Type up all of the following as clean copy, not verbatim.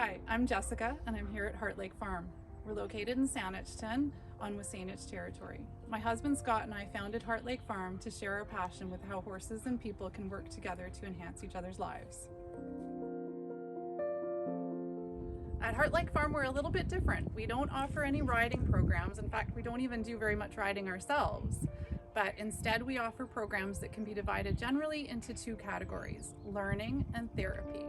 Hi, I'm Jessica, and I'm here at Heart Lake Farm. We're located in Saanich on Wasanich territory. My husband Scott and I founded Heart Lake Farm to share our passion with how horses and people can work together to enhance each other's lives. At Heart Lake Farm, we're a little bit different. We don't offer any riding programs. In fact, we don't even do very much riding ourselves. But instead, we offer programs that can be divided generally into two categories: learning and therapy.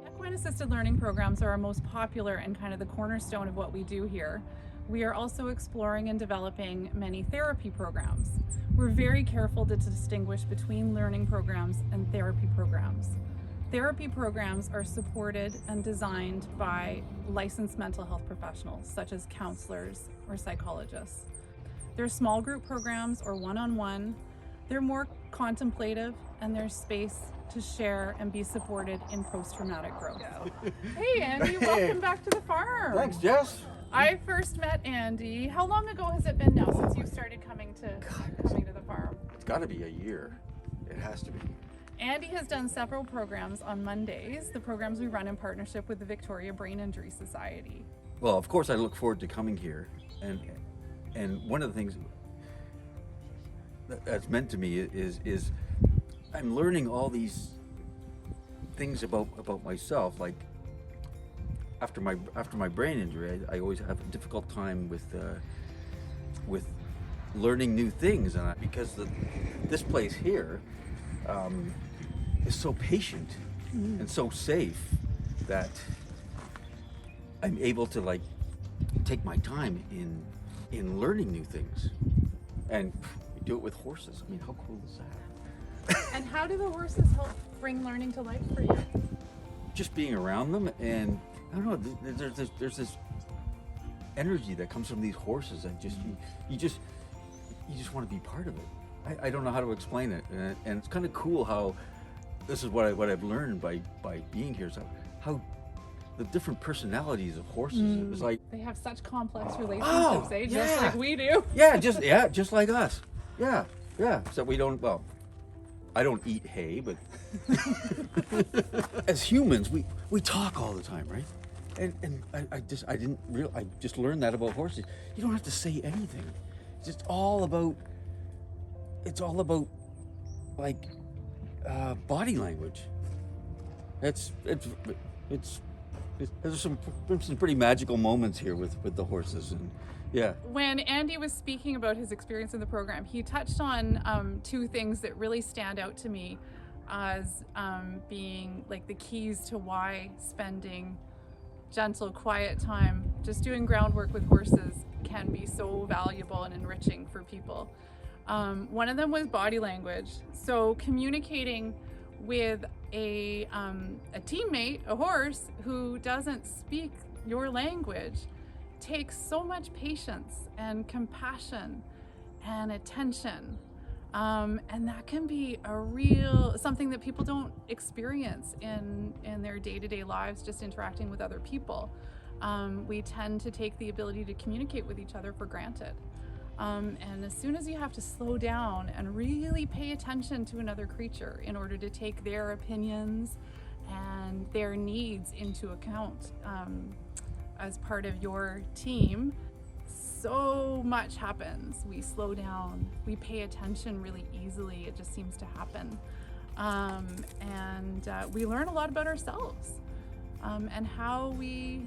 Equine Assisted Learning programs are our most popular and kind of the cornerstone of what we do here. We are also exploring and developing many therapy programs. We're very careful to distinguish between learning programs and therapy programs. Therapy programs are supported and designed by licensed mental health professionals, such as counselors or psychologists. They're small group programs or one-on-one. They're more contemplative, and there's space to share and be supported in post-traumatic growth. Hey Andy, welcome back to the farm. Thanks, Jess. I first met Andy. How long ago has it been now since you've started coming to the farm? It's got to be a year. It has to be. Andy has done several programs on Mondays, the programs we run in partnership with the Victoria Brain Injury Society. Well, of course, I look forward to coming here, and one of the things that's meant to me is I'm learning all these things about myself. Like after my brain injury, I always have a difficult time with learning new things, and because this place here is so patient and so safe that I'm able to like take my time in learning new things, and we do it with horses. I mean, how cool is that? And how do the horses help bring learning to life for you? Just being around them, and I don't know, there's this energy that comes from these horses that you just want to be part of it. I don't know how to explain it, and it's kind of cool how this is what I've learned by being here. So how the different personalities of horses. It was like they have such complex relationships, just like we do. Just like us. Yeah. So we don't. Well, I don't eat hay, but as humans, we talk all the time, right? And I just learned that about horses. You don't have to say anything. It's all about like body language. There's some pretty magical moments here with the horses, and yeah. When Andy was speaking about his experience in the program, he touched on two things that really stand out to me as being like the keys to why spending gentle, quiet time, just doing groundwork with horses, can be so valuable and enriching for people. One of them was body language. So communicating with a teammate, a horse, who doesn't speak your language takes so much patience and compassion and attention. And that can be something that people don't experience in their day-to-day lives, just interacting with other people. We tend to take the ability to communicate with each other for granted. And as soon as you have to slow down and really pay attention to another creature in order to take their opinions and their needs into account as part of your team, so much happens. We slow down, we pay attention really easily. It just seems to happen. And we learn a lot about ourselves and how we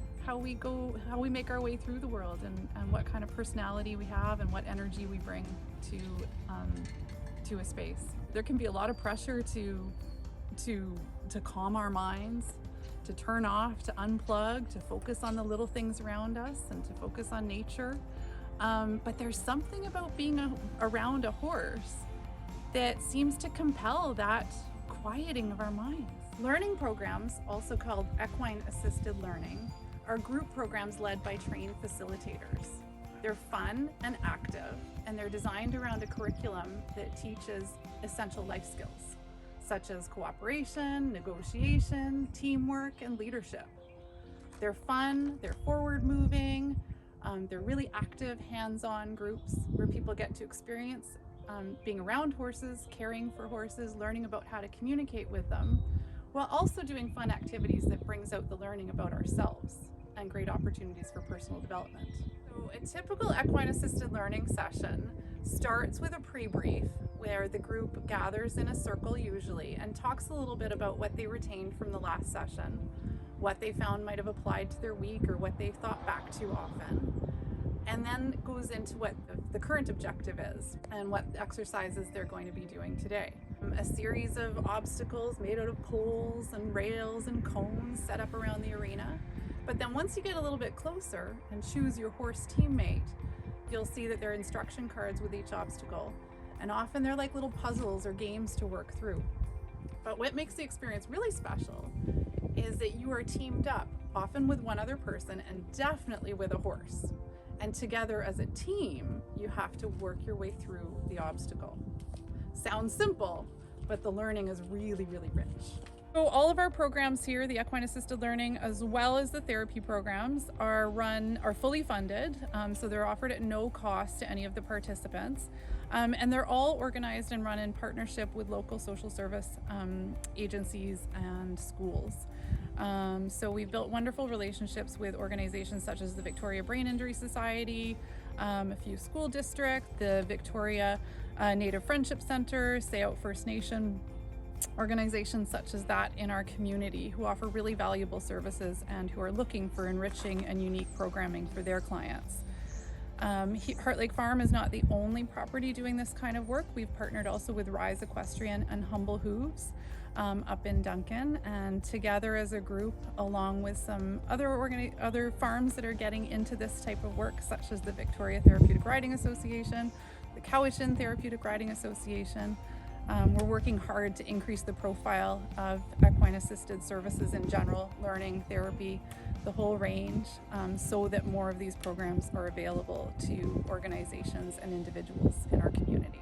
make our way through the world, and what kind of personality we have and what energy we bring to a space. There can be a lot of pressure to calm our minds, to turn off, to unplug, to focus on the little things around us and to focus on nature. But there's something about being around a horse that seems to compel that quieting of our minds. Learning programs, also called Equine Assisted Learning, are group programs led by trained facilitators. They're fun and active, and they're designed around a curriculum that teaches essential life skills, such as cooperation, negotiation, teamwork, and leadership. They're fun, they're forward-moving, they're really active, hands-on groups where people get to experience being around horses, caring for horses, learning about how to communicate with them, while also doing fun activities that brings out the learning about ourselves and great opportunities for personal development. So a typical equine assisted learning session starts with a pre-brief where the group gathers in a circle usually and talks a little bit about what they retained from the last session, what they found might have applied to their week or what they've thought back to often, and then goes into what the current objective is and what exercises they're going to be doing today. A series of obstacles made out of poles and rails and cones set up around the arena. But then once you get a little bit closer and choose your horse teammate, you'll see that there are instruction cards with each obstacle. And often they're like little puzzles or games to work through. But what makes the experience really special is that you are teamed up, often with one other person and definitely with a horse. And together as a team, you have to work your way through the obstacle. Sounds simple, but the learning is really, really rich. So all of our programs here, the Equine Assisted Learning, as well as the therapy programs, are fully funded. So they're offered at no cost to any of the participants. And they're all organized and run in partnership with local social service agencies and schools. So we've built wonderful relationships with organizations such as the Victoria Brain Injury Society, a few school districts, the Victoria Native Friendship Center, Stay Out First Nation, organizations such as that in our community who offer really valuable services and who are looking for enriching and unique programming for their clients. Heart Lake Farm is not the only property doing this kind of work. We've partnered also with Rise Equestrian and Humble Hooves up in Duncan, and together as a group, along with some other farms that are getting into this type of work, such as the Victoria Therapeutic Riding Association, the Cowichan Therapeutic Riding Association, we're working hard to increase the profile of equine assisted services in general, learning, therapy, the whole range, so that more of these programs are available to organizations and individuals in our communities.